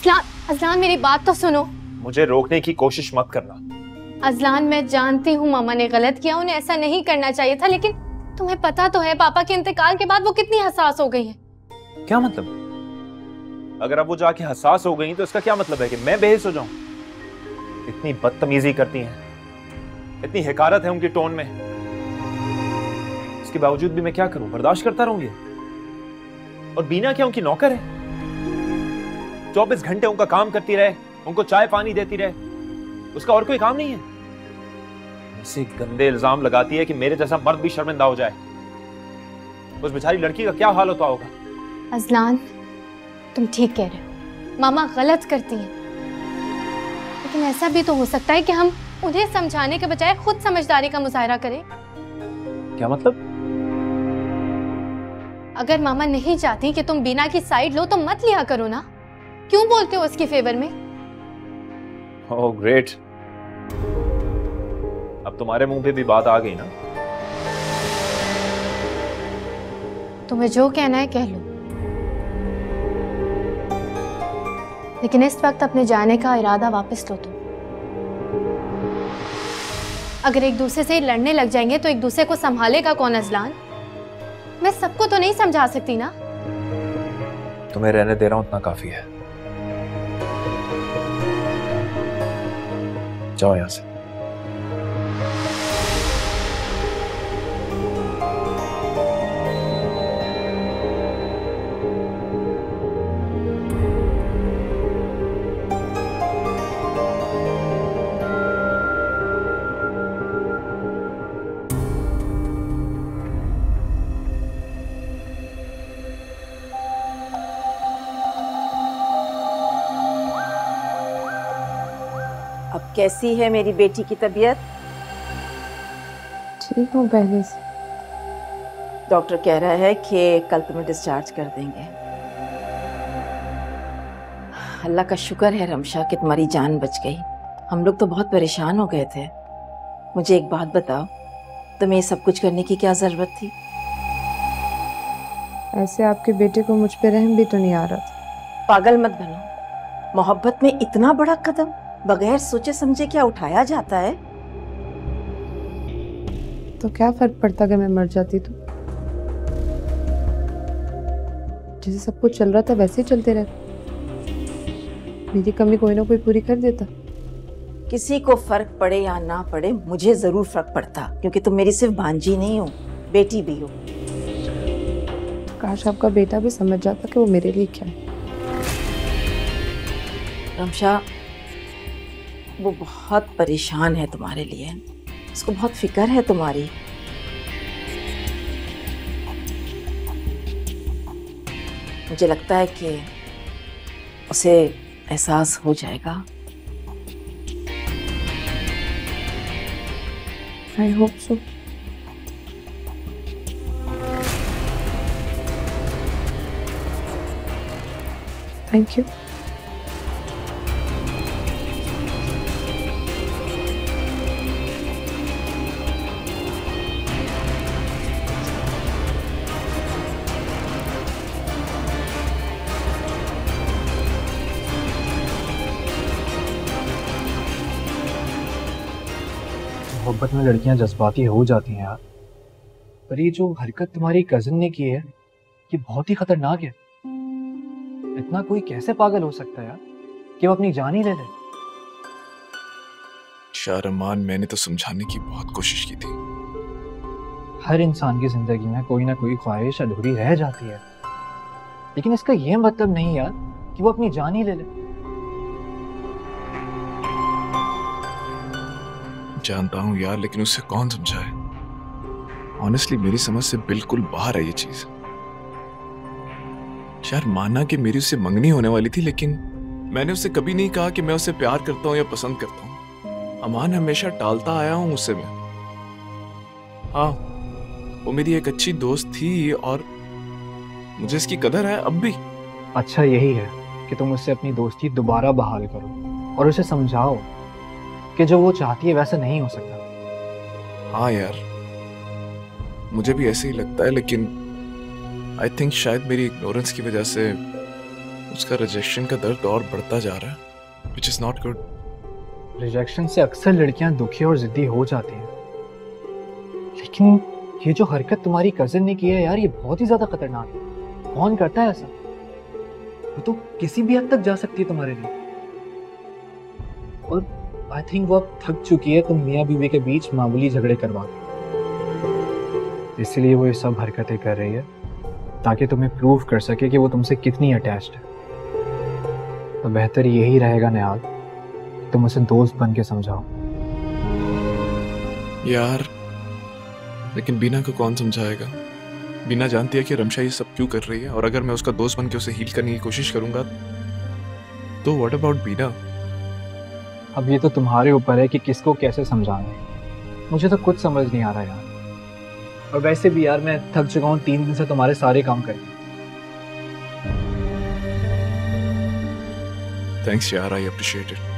अज़लान, अज़लान मेरी बात तो सुनो। मुझे रोकने की कोशिश मत करना। अज़लान मैं जानती हूँ मामा ने गलत किया, उन्हें ऐसा नहीं करना चाहिए था, लेकिन तुम्हें पता तो है पापा के इंतकाल के बाद वो कितनी हसास हो गई है। क्या मतलब? अगर अब वो जाके हसास हो गई तो इसका क्या मतलब है कि मैं बेहिस हो जाऊं? इतनी बदतमीजी करती हैं, इतनी हिकारत है उनकी टोन में, इसके बावजूद भी मैं क्या करूं? बर्दाश्त करता रहूं ये? और बीना क्या उनकी नौकर है? 24 घंटे उनका काम करती रहे, उनको चाय पानी देती रहे, उसका और कोई काम नहीं है? ऐसे गंदे इल्जाम लगाती है कि मेरे जैसा मर्द भी शर्मिंदा हो जाए। उस बेचारी लड़की का क्या हाल होता होगा? अज़लान तुम ठीक कह रहे हो, मामा गलत करती हैं, लेकिन ऐसा भी तो हो सकता है कि हम उन्हें समझाने के बजाय खुद समझदारी का मुजाहरा करें। क्या मतलब? अगर मामा नहीं चाहती कि तुम बीना की साइड लो तो मत लिया करो ना, क्यों बोलते हो उसके फेवर में? ओह ग्रेट, अब तुम्हारे मुंह पे भी बात आ गई ना। तुम्हें जो कहना है कह लो, लेकिन इस वक्त अपने जाने का इरादा वापस लो तुम। अगर एक दूसरे से लड़ने लग जाएंगे तो एक दूसरे को संभालेगा कौन अज़लान? मैं सबको तो नहीं समझा सकती ना। तुम्हें रहने दे रहा हूं, उतना काफी है। जाओ यहां से। अब कैसी है मेरी बेटी की तबीयत? ठीक हूँ पहले से। डॉक्टर कह रहा है कि कल तुम्हें डिस्चार्ज कर देंगे। अल्लाह का शुक्र है रमशा कि तुम्हारी जान बच गई। हम लोग तो बहुत परेशान हो गए थे। मुझे एक बात बताओ, तुम्हें ये सब कुछ करने की क्या जरूरत थी? ऐसे आपके बेटे को मुझ पे रहम भी तो नहीं आ रहा था। पागल मत बनो। मोहब्बत में इतना बड़ा कदम बगैर सोचे समझे क्या उठाया जाता है? तो क्या फर्क पड़ता अगर मैं मर जाती तो? जैसे सब कुछ चल रहा था वैसे ही चलते रहता। मेरी कमी कोई ना कोई पूरी कर देता। किसी को फर्क पड़े या ना पड़े, मुझे जरूर फर्क पड़ता, क्योंकि तुम मेरी सिर्फ भांजी नहीं हो, बेटी भी हो। काश आपका बेटा भी समझ जाता कि वो मेरे लिए क्या है। रमशा, वो बहुत परेशान है तुम्हारे लिए, उसको बहुत फिक्र है तुम्हारी। मुझे लगता है कि उसे एहसास हो जाएगा। I hope so. Thank you. मोहब्बत में लड़कियां जज्बाती हो जाती हैं यार, पर ये जो हरकत तुम्हारी कजिन ने की है ये बहुत ही खतरनाक है। इतना कोई कैसे पागल हो सकता है यार कि वो अपनी जान ही ले ले? शाहरमान, मैंने तो समझाने की बहुत कोशिश की थी। हर इंसान की जिंदगी में कोई ना कोई ख्वाहिश अधूरी रह जाती है, लेकिन इसका ये मतलब नहीं यार कि वो अपनी जान ही ले ले। जानता हूं यार, लेकिन उसे कौन समझाए? ऑनेस्टली मेरी समझ से बिल्कुल बाहर है ये चीज। शायद माना कि मेरी उससे मंगनी होने वाली थी, लेकिन मैंने उससे कभी नहीं कहा कि मैं उसे प्यार करता हूं या पसंद करता हूं। अमान हमेशा टालता आया हूं उससे मैं। हाँ, वो मेरी एक अच्छी दोस्त थी और मुझे इसकी कदर है अब भी। अच्छा यही है कि तुम उससे अपनी दोस्ती दोबारा बहाल करो और उसे समझाओ कि जो वो चाहती है वैसा नहीं हो सकता। हाँ यार, मुझे भी ऐसे ही लगता है, लेकिन आई थिंक शायद मेरी इग्नोरेंस की वजह से उसका रिजेक्शन का दर्द और बढ़ता जा रहा है, which is not good. Rejection से अक्सर लड़कियां दुखी और जिद्दी हो जाती हैं, लेकिन ये जो हरकत तुम्हारी कजिन ने की है यार, ये बहुत ही ज्यादा खतरनाक है। कौन करता है ऐसा? वो तो किसी भी हद तक जा सकती है तुम्हारे लिए। और आई थिंक वो अब थक चुकी है तुम मियाँ बीवी के बीच मामूली झगड़े करवा के, इसलिए वो ये सब हरकतें कर रही है ताकि तुम्हें प्रूव कर सके कि वो तुमसे कितनी अटैच्ड है। तो बेहतर यही रहेगा निहाल, तुम उसे दोस्त बन के समझाओ। यार लेकिन बीना को कौन समझाएगा? बीना जानती है कि रमशा ये सब क्यों कर रही है, और अगर मैं उसका दोस्त बन के उसे हील करने की कोशिश करूंगा तो व्हाट अबाउट बीना? अब ये तो तुम्हारे ऊपर है कि किसको कैसे समझाना है। मुझे तो कुछ समझ नहीं आ रहा यार। और वैसे भी यार मैं थक चुका हूँ 3 दिन से तुम्हारे सारे काम करके। थैंक्स यार, I appreciate it.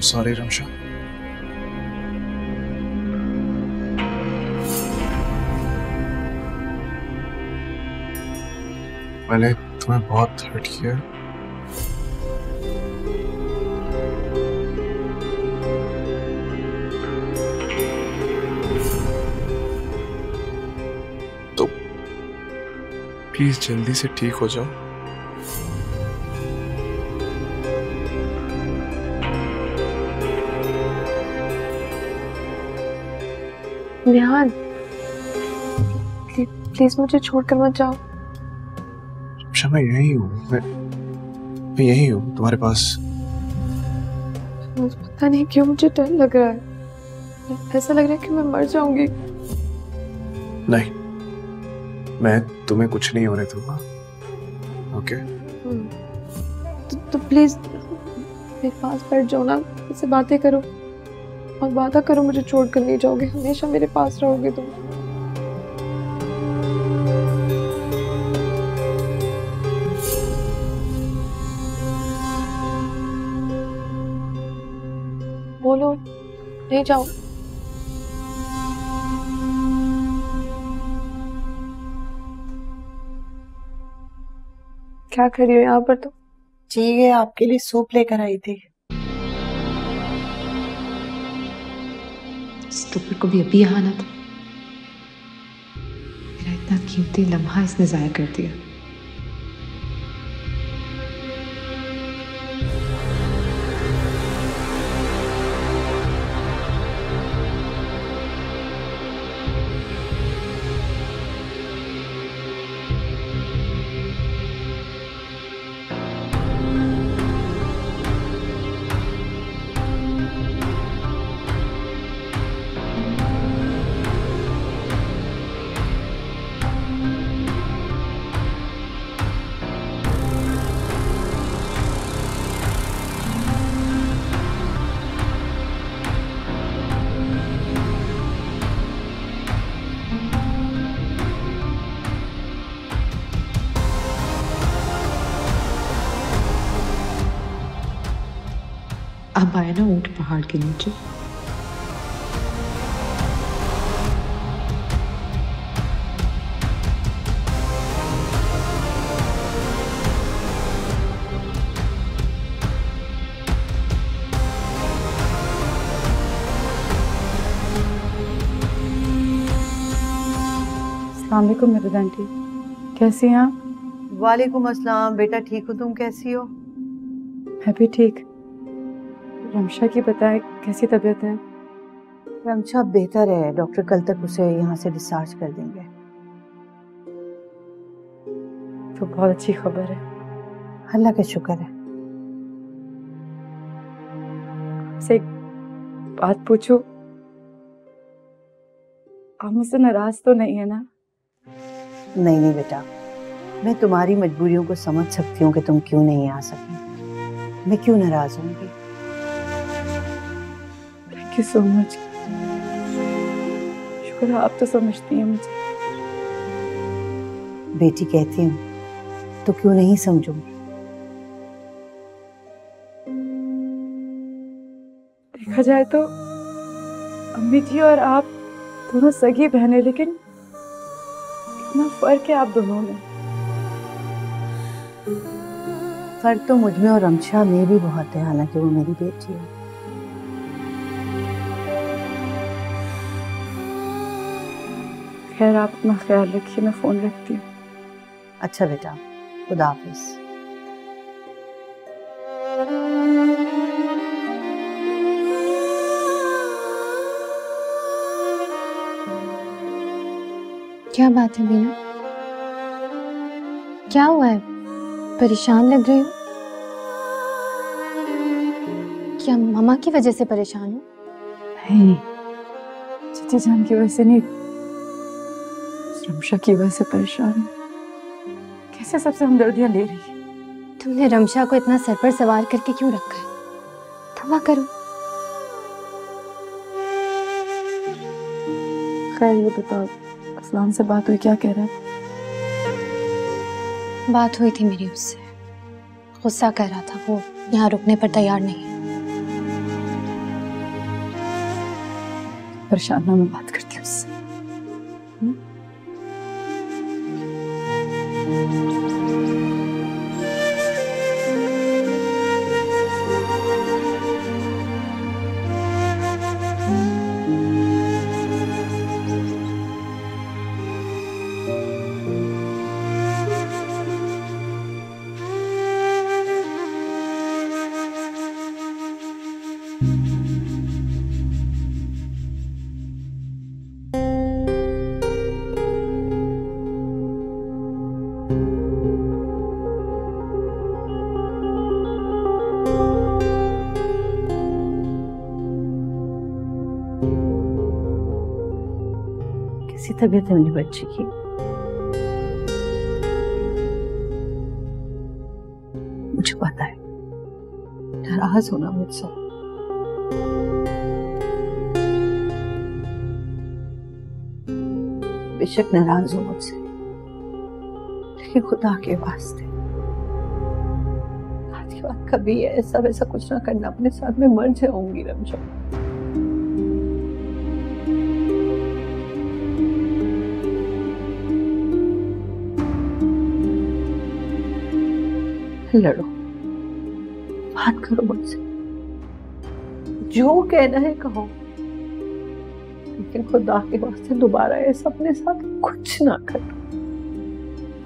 Sorry Ramsha. मैंने तुम्हें बहुत हर्ट किया। तो प्लीज जल्दी से ठीक हो जाओ। निहाल, प्लीज मुझे छोड़कर मत जाओ। रमशा मैं यही हूँ, मैं यही हूँ तुम्हारे पास। मुझे पता नहीं क्यों मुझे डर लग रहा है। ऐसा लग रहा है कि मैं मर जाऊंगी। नहीं, मैं तुम्हें कुछ नहीं होने दूंगा। ओके? तो प्लीज मेरे पास बैठ जाओ ना, मुझसे बातें करो और वादा करो मुझे छोड़कर नहीं जाओगे, हमेशा मेरे पास रहोगे तुम। बोलो, नहीं जाओ। क्या कर रही हो यहाँ पर? तो जी ये आपके लिए सूप लेकर आई थी। स्टूपिड को भी अभी यहाँ आना था। मेरा इतना कीमती लम्हा इसने जाया कर दिया। अब आया ना ऊंट पहाड़ के नीचे। अस्सलाम वालेकुम मेरी आंटी, कैसी हैं आप? वालेकुम अस्सलाम बेटा, ठीक हो? तुम कैसी हो? मैं भी ठीक। रमशा की बताए कैसी तबीयत है? रमशा बेहतर है, डॉक्टर कल तक उसे यहाँ से डिस्चार्ज कर देंगे। तो बहुत अच्छी खबर है। अल्लाह का शुक्र है। आपसे एक बात पूछूं? आप मुझसे नाराज तो नहीं है ना? नहीं नहीं बेटा, मैं तुम्हारी मजबूरियों को समझ सकती हूँ कि तुम क्यों नहीं आ सकी। मैं क्यों नाराज होंगी? Thank you so much. शुक्र है आप तो समझती हैं मुझे। बेटी कहती हूँ तो क्यों नहीं समझूंगी। देखा जाए तो अम्मी जी और आप दोनों सगी बहनें, लेकिन इतना फर्क है आप दोनों में। फर्क तो मुझ में और रमशा में भी बहुत है, हालांकि वो मेरी बेटी है। खैर आप अपना ख्याल रखिए, मैं फोन रखती हूँ। अच्छा बेटा, खुदा हाफिज। क्या बात है बीना, क्या हुआ है? परेशान लग रही हो? क्या मामा की वजह से परेशान हो? नहीं, जीजी जान की वजह से नहीं, रमशा की वजह से परेशान हूँ। कैसे सबसे हमदर्दियां ले रही है। तुमने रमशा को इतना सर पर सवार करके क्यों रखा है? तौबा करो। खैर ये बताओ, असलान से बात हुई, क्या कह रहा है? बात हुई थी मेरी उससे, गुस्सा कर रहा था, वो यहाँ रुकने पर तैयार नहीं है। परेशान ना, मैं बात करती हूँ उससे। कैसी तबीयत है मेरी बच्ची की? मुझे पता है नाराज होना मुझसे, बेशक नाराज हो मुझसे, लेकिन खुदा के वास्ते आज के बाद कभी ऐसा वैसा कुछ ना करना अपने साथ। में मर जाऊंगी रमशा। लड़ो, बात करो मुझसे, जो कहना है कहो, लेकिन खुदा के वास्ते दोबारा ऐसा अपने साथ कुछ ना करना,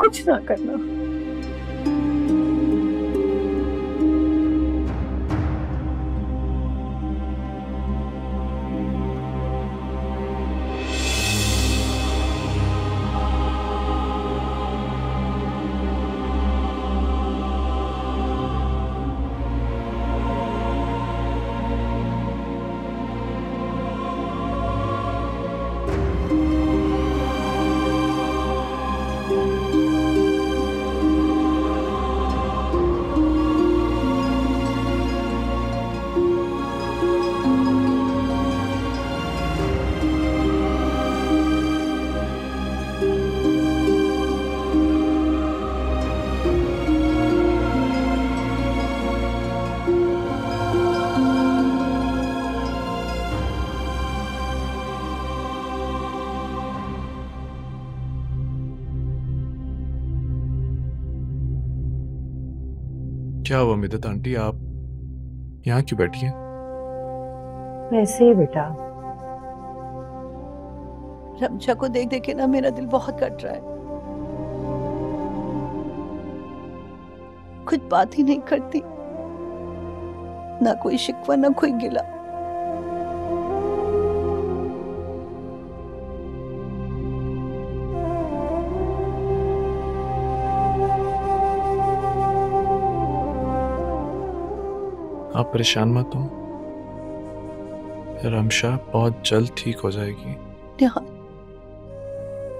कुछ ना करना। क्या हुआ मिदत आंटी, आप यहाँ क्यों बैठी हैं? वैसे ही बेटा, रमशा को देख देख के ना मेरा दिल बहुत कट रहा है। कुछ बात ही नहीं करती, ना कोई शिकवा ना कोई गिला। आप परेशान मत हो, रमशा बहुत जल्द ठीक हो जाएगी। निहाल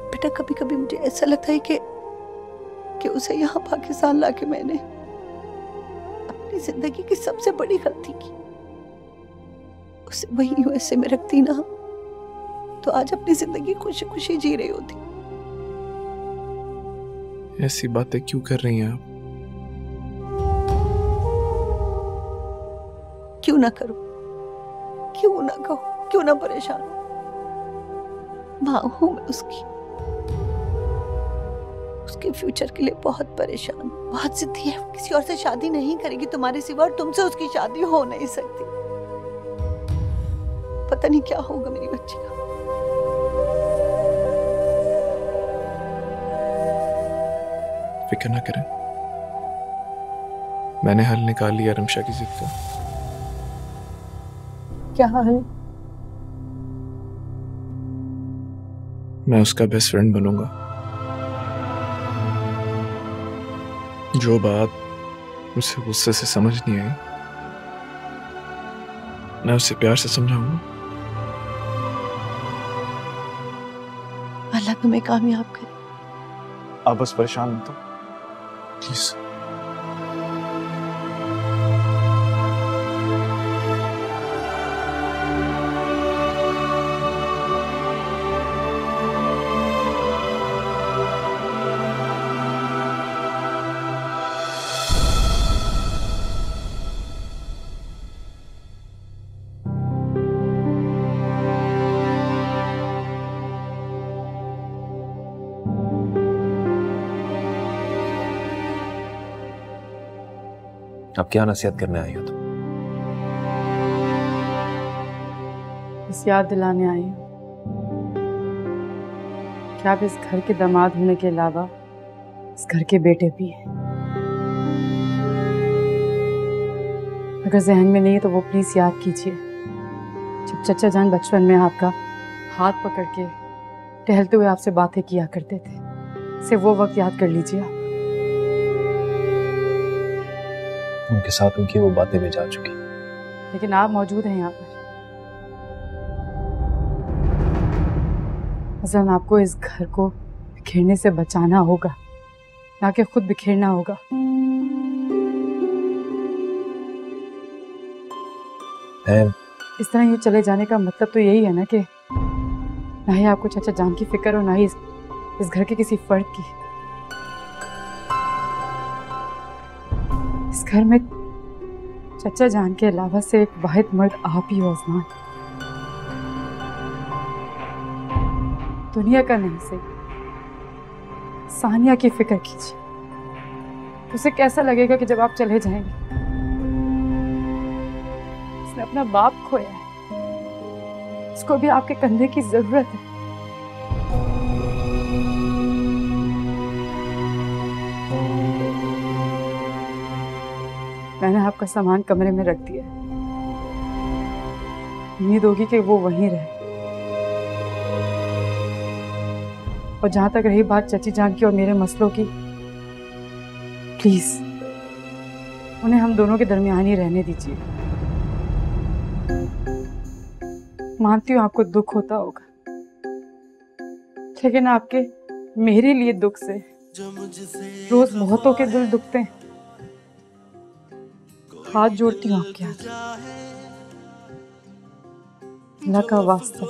बेटा, कभी कभी मुझे ऐसा लगता है कि उसे यहाँ पाकिस्तान लाके मैंने अपनी जिंदगी की सबसे बड़ी गलती की। उसे वही यूएसए में रखती ना तो आज अपनी जिंदगी खुशी खुशी जी रही होती। ऐसी बातें क्यों कर रही हैं आप? क्यों ना करूं, क्यों ना कहूं, क्यों ना परेशान। मां हूं मैं उसके फ्यूचर के लिए बहुत परेशान, बहुत जिद्दी है। किसी और से शादी नहीं करेगी तुम्हारे सिवा, और तुमसे उसकी शादी हो नहीं सकती। पता नहीं क्या होगा मेरी बच्ची का। फिक्र ना करें, मैंने हल निकाल लिया रमशा की जिद का। क्या है? मैं उसका बेस्ट फ्रेंड बनूंगा। जो बात उसे गुस्से से समझ नहीं आई, मैं उसे प्यार से समझाऊंगा। अल्लाह तुम्हें कामयाब करे। आप बस परेशान मत हो प्लीज। अब क्या नसीहत करने आई हो तुम? बस याद दिलाने आई हूँ कि आप इस घर के दामाद होने के अलावा इस घर के बेटे भी हैं। अगर जहन में नहीं है तो वो प्लीज याद कीजिए, जब चचा जान बचपन में आपका हाथ पकड़ के टहलते हुए आपसे बातें किया करते थे, सिर्फ वो वक्त याद कर लीजिए आप। उनके साथ उनकी वो बातें भी जा चुकी, लेकिन आप मौजूद हैं यहाँ पर। हसन, आपको इस घर को बिखेरने से बचाना होगा, ना कि खुद बिखेरना होगा। इस तरह यूँ चले जाने का मतलब तो यही है ना कि ना ही आपको चाचा जान की फिक्र और ना ही इस घर के किसी फर्द की। इस घर में चचा जान के अलावा से एक वाहिद मर्द आप ही हो अजमान। दुनिया का नहीं सही, सानिया की फिक्र कीजिए। उसे कैसा लगेगा कि जब आप चले जाएंगे? उसने अपना बाप खोया है, उसको भी आपके कंधे की जरूरत है। मैंने आपका सामान कमरे में रख दिया, उम्मीद होगी कि वो वहीं रहे। और जहां तक रही बात चची जान की और मेरे मसलों की, प्लीज उन्हें हम दोनों के दरमियान ही रहने दीजिए। मानती हूँ आपको दुख होता होगा, लेकिन आपके मेरे लिए दुख से रोज बहुतों के दिल दुखते हैं। हाथ जोड़ती हूँ आपके आगे, अल्लाह का वास्ता,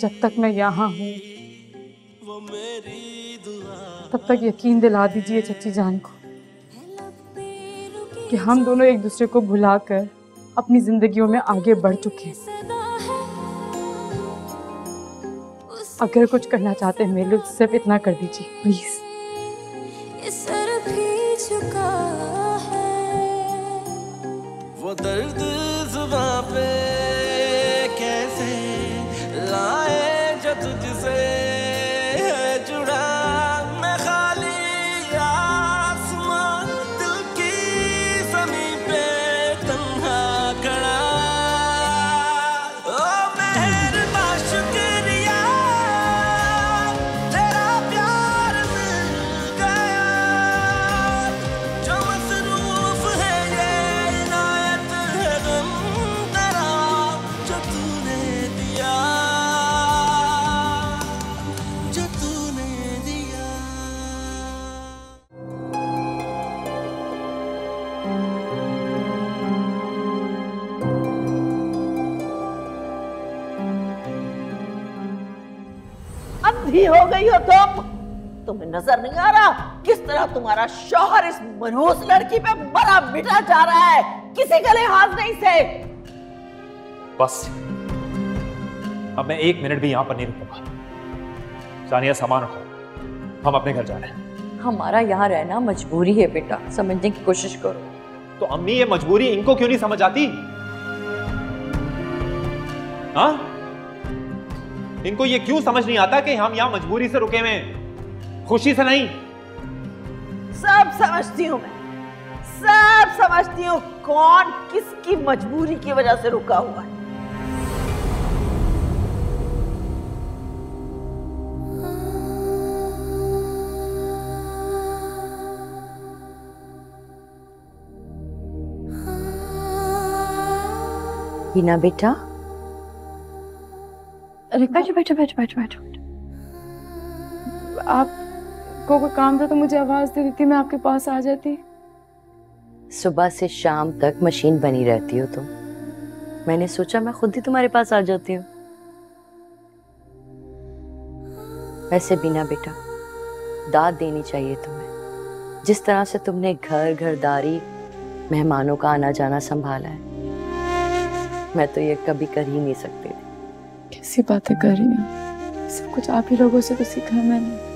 जब तक मैं यहाँ हूँ तब तक यकीन दिला दीजिए चची जान को कि हम दोनों एक दूसरे को भुलाकर अपनी जिंदगियों में आगे बढ़ चुके हैं। अगर कुछ करना चाहते हैं मेरे लिए, सिर्फ इतना कर दीजिए प्लीज। वो दर्द जुबां पे कैसे लाए जो अंधी हो गई हो तुम? तुम्हें नजर नहीं आ रहा किस तरह तुम्हारा शौहर इस मनहूस लड़की पे मरा मिटा जा रहा है? किसी का लिहाज नहीं से। बस अब मैं 1 मिनट भी यहां पर नहीं रुकूंगा। सानिया सामान रखो, हम अपने घर जा रहे हैं। हमारा यहाँ रहना मजबूरी है बेटा, समझने की कोशिश करो। तो अम्मी ये मजबूरी इनको क्यों नहीं समझ आती? हाँ, इनको ये क्यों समझ नहीं आता कि हम यहां मजबूरी से रुके हुए हैं, खुशी से नहीं? सब समझती हूँ मैं, सब समझती हूँ कौन किसकी मजबूरी की वजह से रुका हुआ है। बीना बेटा, अरे बैठो बैठो बैठो बैठो बैठो। आपको कोई काम था तो मुझे आवाज दे देती, मैं आपके पास आ जाती। सुबह से शाम तक मशीन बनी रहती हो तुम, मैंने सोचा मैं खुद ही तुम्हारे पास आ जाती हूँ। वैसे बीना बेटा, दाद देनी चाहिए तुम्हें, जिस तरह से तुमने घर घरदारी मेहमानों का आना जाना संभाला है। मैं तो ये कभी कर ही नहीं सकती थी। कैसी बातें कर रही हैं? सब कुछ आप ही लोगों से तो सीखा है मैंने।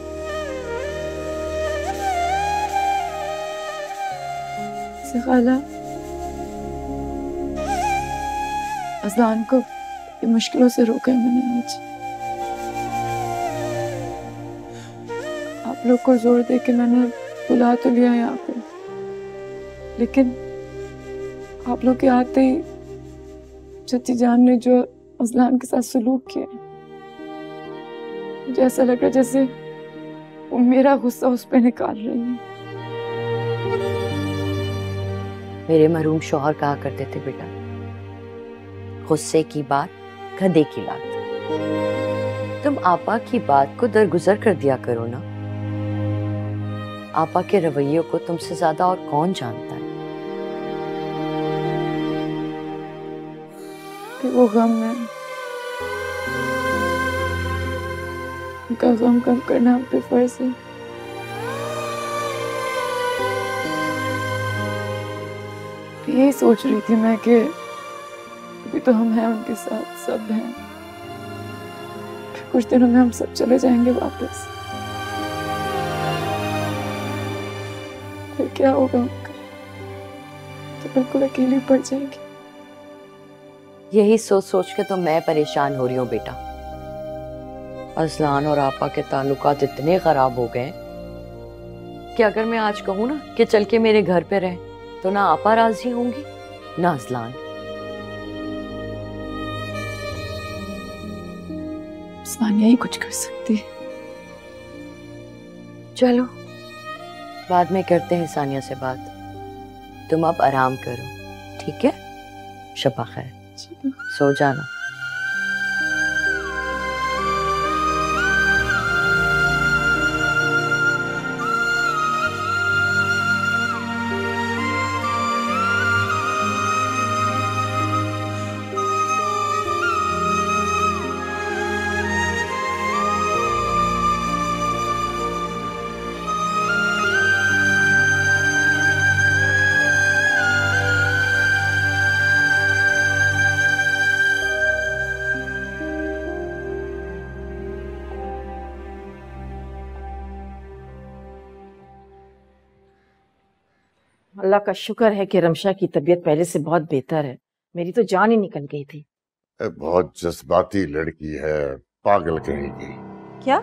खाला, अज़लान को ये मुश्किलों से रोका है मैंने आज। आप लोग को जोर दे के मैंने बुला तो लिया यहाँ पे, लेकिन आप लोग के आते ही चची जान ने जो अज़लान के साथ सलूक किया, मुझे ऐसा लग रहा है जैसे वो मेरा गुस्सा उस पे निकाल रही है। मेरे मरहूम शौहर कहा करते थे बेटा, गुस्से की बात गधे की लात। तुम आपा की बात को दरगुजर कर दिया करो ना। आपा के रवैयों को तुमसे ज्यादा और कौन जानता है। वो गम है, उनका गम कम करना हम पे फर्ज है। यही सोच रही थी मैं कि अभी तो हम हैं उनके साथ, सब हैं, फिर कुछ दिनों में हम सब चले जाएंगे वापस। फिर क्या होगा उनका? तो बिल्कुल अकेली पड़ जाएगी। यही सोच सोच के तो मैं परेशान हो रही हूँ बेटा। अज़लान और आपा के ताल्लुकात इतने खराब हो गए कि अगर मैं आज कहूँ ना कि चल के मेरे घर पे रहे, तो ना आपा राजी होंगी ना अज़लान। सानिया ही कुछ कर सकती है। चलो बाद में करते हैं सानिया से बात। तुम अब आराम करो, ठीक है? शबा खैर, सो जाना। अल्लाह का शुक्र है कि रमशा की तबीयत पहले से बहुत बेहतर है। मेरी तो जान ही निकल गई थी। बहुत जज्बाती लड़की है, पागल कहेगी। क्या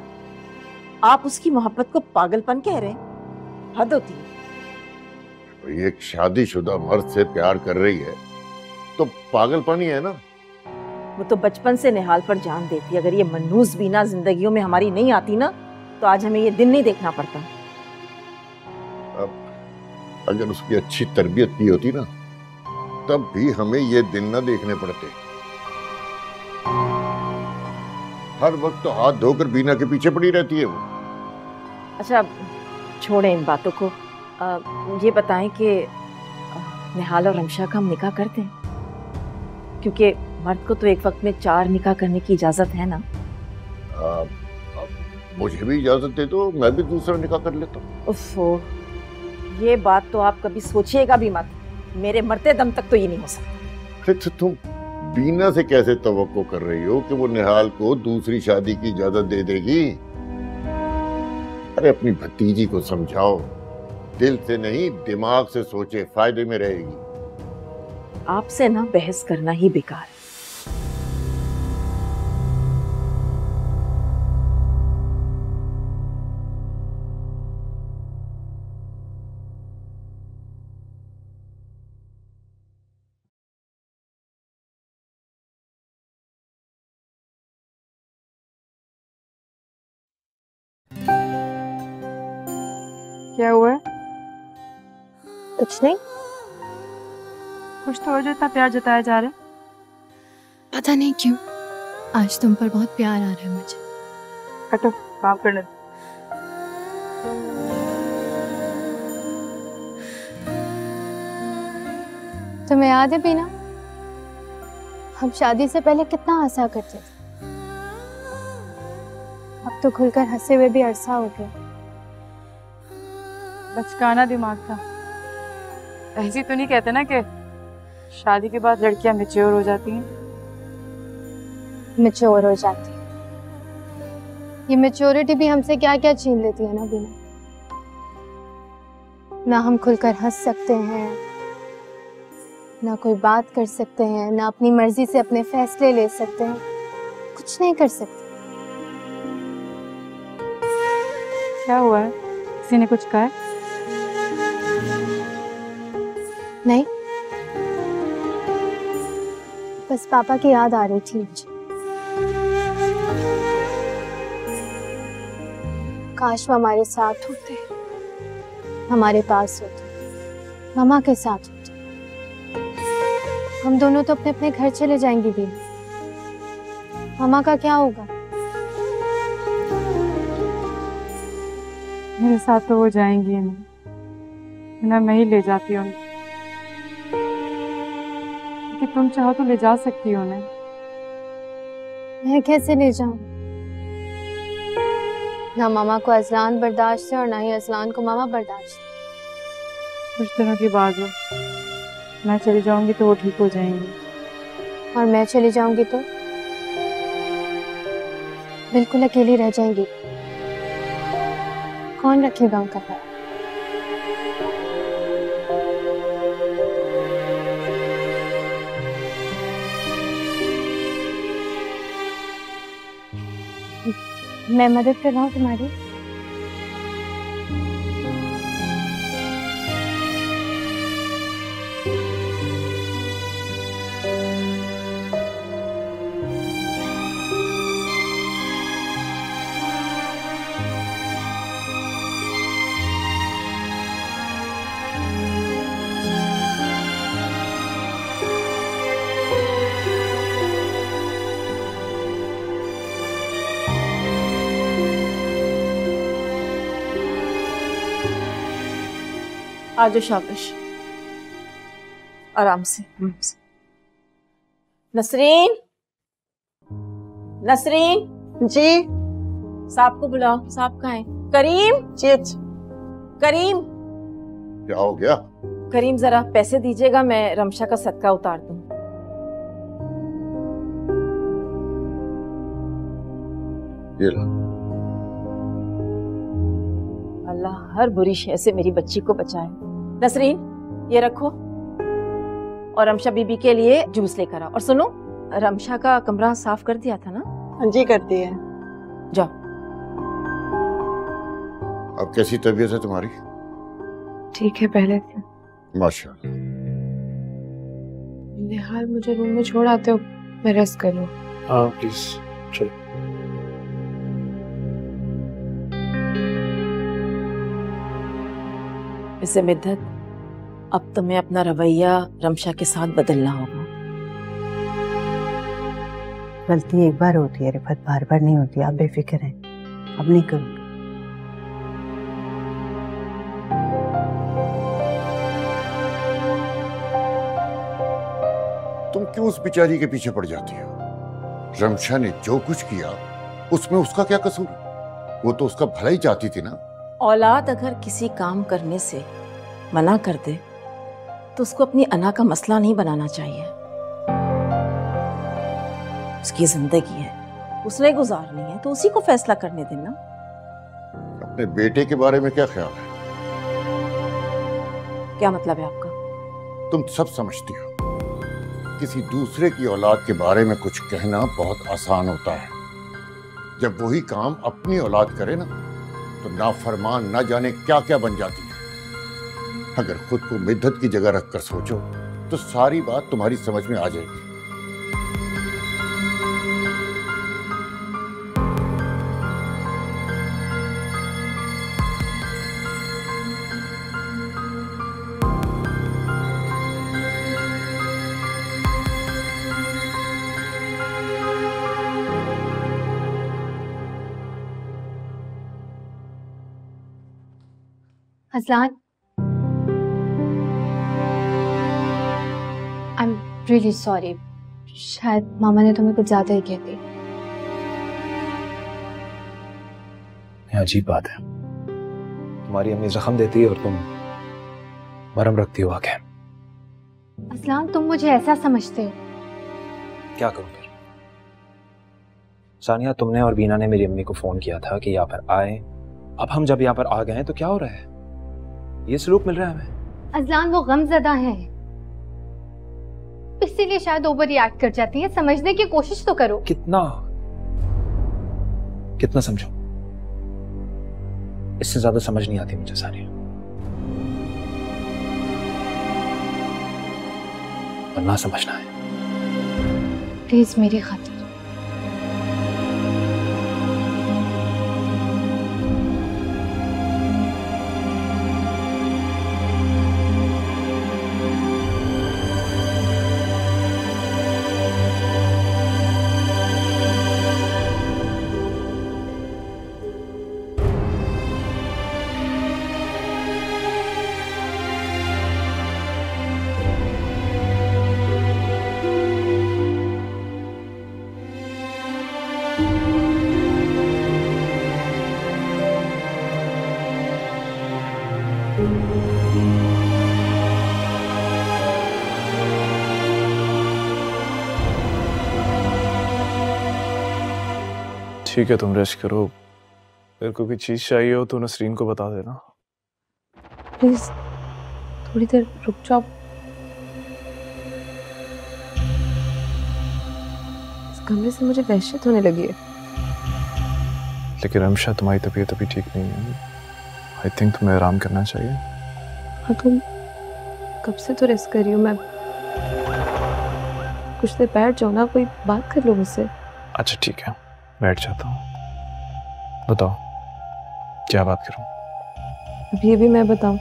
आप उसकी मोहब्बत को पागलपन कह रहे हैं? हद होती है। एक शादीशुदा मर्द से प्यार कर रही है तो पागलपन ही है ना। वो तो बचपन से निहाल पर जान देती। अगर ये मनूस बीना जिंदगियों में हमारी नहीं आती ना, तो आज हमें ये दिन नहीं देखना पड़ता। अगर उसकी अच्छी तरबियत की होती ना, तब भी हमें ये दिन ना देखने पड़ते। हर वक्त तो हाथ धोकर बीना के पीछे पड़ी रहती है वो। अच्छा छोड़ें इन बातों को। ये बताएं कि निहाल और रमशा का हम निकाह करते हैं? क्योंकि मर्द को तो एक वक्त में 4 निकाह करने की इजाजत है ना। मुझे भी इजाजत दे दो, मैं भी दूसरा निकाह कर लेता हूँ। उफ़ो, ये बात तो आप कभी सोचिएगा भी मत। मेरे मरते दम तक तो ये नहीं हो सकता। अरे तो तुम बीना से कैसे तवक्को कर रही हो कि वो निहाल को दूसरी शादी की इजाजत दे देगी? अरे अपनी भतीजी को समझाओ, दिल से नहीं दिमाग से सोचे, फायदे में रहेगी। आपसे ना बहस करना ही बेकार है। क्या हुआ है? कुछ नहीं। कुछ तो हो जो इतना प्यार जताया जा रहा है। पता नहीं क्यों आज तुम पर बहुत प्यार आ रहा है मुझे। हटो, काम करने दो। तुम्हें याद है बीना, हम शादी से पहले कितना हंसा करते थे। अब तो खुलकर हंसे हुए भी अरसा हो गया। बचकाना दिमाग था। ऐसी तो नहीं कहते ना कि शादी के बाद लड़कियां मैच्योर हो जाती हैं। मैच्योर हो जाती है। ये मैच्योरिटी भी हमसे क्या क्या छीन लेती है ना बीना। ना हम खुलकर हंस सकते हैं, ना कोई बात कर सकते हैं, ना अपनी मर्जी से अपने फैसले ले सकते हैं, कुछ नहीं कर सकते। क्या हुआ है? किसी ने कुछ कहा है? नहीं, बस पापा की याद आ रही थी मुझे। काश वो हमारे साथ होते, हमारे पास होते, मामा के साथ होते। हम दोनों तो अपने अपने घर चले जाएंगे भी। मामा का क्या होगा? मेरे साथ तो वो जाएंगी नहीं, ना मैं ही ले जाती हूँ। कि तुम चाहो तो ले जा सकती हो उन्हें। मैं कैसे ले जाऊं? ना मामा को अजलान बर्दाश्त है और ना ही अजलान को मामा बर्दाश्त है। कुछ दिनों की बात है, मैं चली जाऊंगी तो वो ठीक हो जाएंगी। और मैं चली जाऊंगी तो बिल्कुल अकेली रह जाएंगी। कौन रखेगा उनका ख्याल? मैं मदद कर रहा हूँ तुम्हारी। आजो, शाबाश, आराम से। नसरीन, नसरीन जी, साहब को बुलाओ। साहब कहाँ है? करीम जी। करीम, क्या हो गया? करीम जरा पैसे दीजिएगा, मैं रमशा का सदका उतार दूं। ये लो। अल्लाह हर बुरी शय से मेरी बच्ची को बचाए। नसरीन, ये रखो और रमशा बीबी के लिए जूस लेकर आओ। और सुनो, रमशा का कमरा साफ कर दिया था ना? हाँ जी, कर दिया। जाओ। अब कैसी तबीयत है तुम्हारी? ठीक है पहले से। माशाल्लाह। निहाल, मुझे रूम में छोड़ आते हो, मैं रेस्ट कर लूं। हाँ प्लीज, चलो। वैसे मिद्दत, अब तुम्हें अपना रवैया रमशा के साथ बदलना होगा। गलती एक बार होती है रिफत, बार बार नहीं होती। आप बेफिक्र हैं, अब नहीं करूँगी। तुम क्यों उस बेचारी के पीछे पड़ जाती हो? रमशा ने जो कुछ किया उसमें उसका क्या कसूर? वो तो उसका भला ही चाहती थी ना। औलाद अगर किसी काम करने से मना कर दे तो उसको अपनी अना का मसला नहीं बनाना चाहिए। उसकी जिंदगी है, उसने गुजारनी है, तो उसी को फैसला करने देना। अपने बेटे के बारे में क्या ख्याल है? क्या मतलब है आपका? तुम सब समझती हो, किसी दूसरे की औलाद के बारे में कुछ कहना बहुत आसान होता है। जब वही काम अपनी औलाद करे ना, तो नाफरमान ना जाने क्या क्या बन जाती है। अगर खुद को मिद्दत की जगह रखकर सोचो तो सारी बात तुम्हारी समझ में आ जाएगी। Azlan, I am really sorry. शायद मामा ने तुम्हें कुछ ज्यादा ही कह दी। ये अजीब बात है, तुम्हारी अम्मी जख्म देती है और तुम मरहम रखती हो आके। अज़लान, तुम मुझे ऐसा समझते हो? क्या करूं फिर? सानिया, तुमने और बीना ने मेरी अम्मी को फोन किया था कि यहाँ पर आए। अब हम जब यहाँ पर आ गए हैं तो क्या हो रहा है? ये सलूक मिल रहा है हमें। अज़लान, वो गमज़दा है, इसीलिए शायद ओवर रिएक्ट कर जाती है। समझने की कोशिश तो करो। कितना कितना समझो, इससे ज्यादा समझ नहीं आती मुझे सानिया। और ना समझना है। प्लीज मेरी खातिर। ठीक है, तुम रेस्ट करो। अगर कोई चीज चाहिए हो तो नसरीन को बता देना। प्लीज थोड़ी देर रुक जाओ। इस कमरे से मुझे वहशत होने लगी है। लेकिन अमशा, तुम्हारी तबीयत अभी ठीक नहीं है। आई थिंक तुम्हें आराम करना चाहिए। हाँ, तुम कब से तो रेस्ट कर रही हो। मैं कुछ देर बैठ जाओ ना, कोई बात कर लो मुझसे। अच्छा ठीक है, बैठ जाता हूँ। बताओ क्या बात करूँ? अब ये भी मैं बताऊं?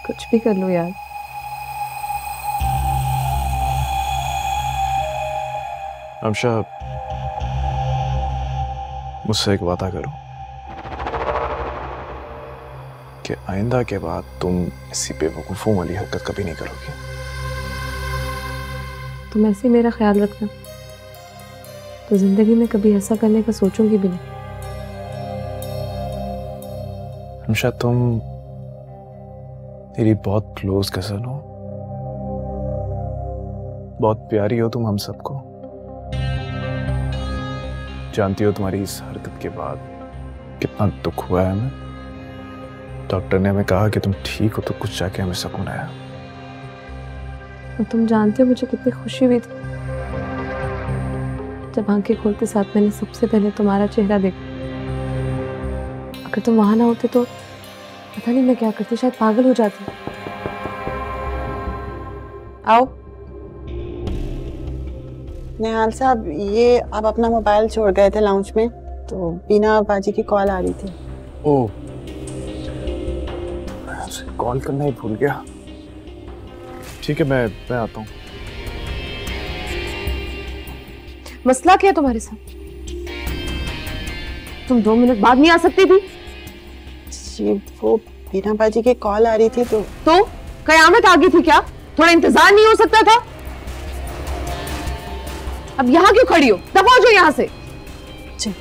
कुछ भी कर लो यार। अमशा, मुझसे एक वादा करो कि आइंदा के बाद तुम इसी बेवकूफों वाली हरकत कभी नहीं करोगी। तुम ऐसे ही मेरा ख्याल रखना, तो जिंदगी में कभी ऐसा करने का सोचूंगी भी नहीं। अमशा, तुम मेरी बहुत क्लोज कज़न हो, बहुत प्यारी हो तुम हम सबको। जानती हो तुम्हारी इस हरकत के बाद कितना दुख हुआ है हमें। डॉक्टर ने हमें कहा कि तुम ठीक हो तो कुछ जाके हमें सुकून आया। और तुम जानते हो मुझे कितनी खुशी हुई थी जब आंखें खोलते साथ मैंने सबसे पहले तुम्हारा चेहरा देखा। अगर तुम वहां ना होते तो पता नहीं मैं क्या करती, शायद पागल हो जाती। आओ निहाल साहब, ये आप अपना मोबाइल छोड़ गए थे लाउंज में, तो बीना बाजी की कॉल आ रही थी। ओह, कॉल करना ही भूल गया। ठीक है, मैं आता हूँ। मसला क्या है तुम्हारे साथ? तुम 2 मिनट बाद नहीं आ सकती थी? जी, वो बीना बाजी की कॉल आ रही थी तो कयामत आ गई थी क्या? थोड़ा इंतजार नहीं हो सकता था? अब यहाँ क्यों खड़ी हो? दफा हो जाओ यहाँ से। जी।